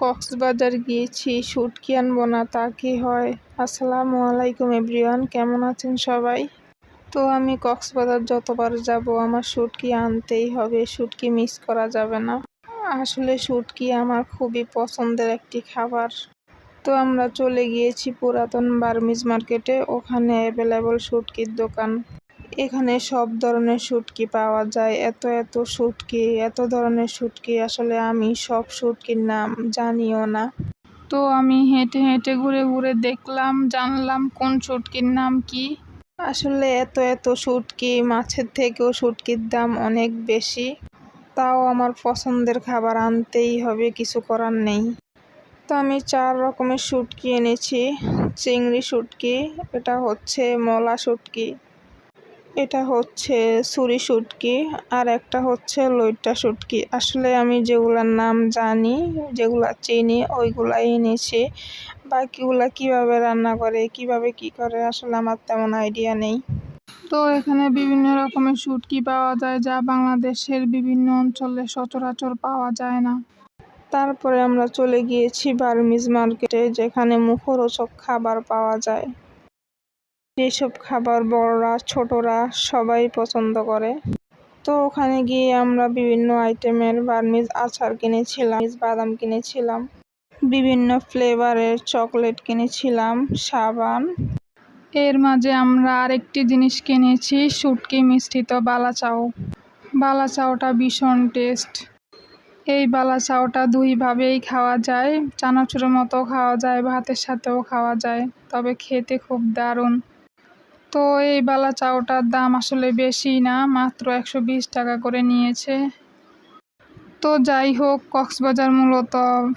কক্সবাজার গিয়েছি, শুটকি আনবো না তা কি হয়? আসসালামু আলাইকুম এভরিওয়ান, কেমন আছেন সবাই? তো আমি কক্সবাজার যতবার যাব আমার শুটকি আনতেই হবে, শুটকি মিস করা যাবে না। আসলে শুটকি আমার খুবই পছন্দের একটি খাবার। তো আমরা চলে গিয়েছি পুরাতন বার্মিজ মার্কেটে, ওখানে অ্যাভেলেবল শুটকির দোকান। এখানে সব ধরনের শুটকি পাওয়া যায়। এত শুটকি, এত ধরনের শুটকি, আসলে আমি সব শুটকির নাম জানিও না। তো আমি হেঁটে হেঁটে ঘুরে ঘুরে দেখলাম, জানলাম কোন শুটকির নাম কি। আসলে এত শুটকি, মাছের থেকেও শুটকির দাম অনেক বেশি। তাও আমার পছন্দের খাবার আনতেই হবে, কিছু করার নেই। তো আমি 4 রকমের শুটকি এনেছি। চিংড়ি শুটকি, এটা হচ্ছে মলা শুটকি, এটা হচ্ছে ছুরি শুটকি, আর একটা হচ্ছে লইট্টা শুটকি। আসলে আমি যেগুলার নাম জানি, যেগুলা চিনি, ওইগুলাই এনেছি। বাকিগুলা কিভাবে রান্না করে, কিভাবে কি করে, আসলে আমার তেমন আইডিয়া নেই। তো এখানে বিভিন্ন রকমের শুটকি পাওয়া যায়, যা বাংলাদেশের বিভিন্ন অঞ্চলে সচরাচর পাওয়া যায় না। তারপরে আমরা চলে গিয়েছি বার্মিজ মার্কেটে, যেখানে মুখরোচক খাবার পাওয়া যায়। যেসব খাবার বড়রা ছোটরা সবাই পছন্দ করে। তো ওখানে গিয়ে আমরা বিভিন্ন আইটেমের বার্মিজ আচার কিনেছিলাম, বাদাম কিনেছিলাম, বিভিন্ন ফ্লেভারের চকলেট কিনেছিলাম, সাবান। এর মাঝে আমরা আরেকটি জিনিস কিনেছি, শুটকি মিশ্রিত বালাচাও। বালাচাওটা ভীষণ টেস্ট। এই বালাচাওটা দুইভাবেই খাওয়া যায়, চানাচুরের মতো খাওয়া যায়, ভাতের সাথেও খাওয়া যায়, তবে খেতে খুব দারুণ। তো এই বালাচাওটার দাম আসলে বেশি না, মাত্র 120 টাকা করে নিয়েছে। তো যাই হোক, কক্সবাজার মূলত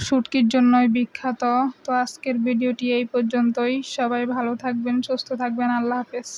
শুটকির জন্যই বিখ্যাত। তো আজকের ভিডিওটি এই পর্যন্তই। সবাই ভালো থাকবেন, সুস্থ থাকবেন। আল্লাহ হাফেজ।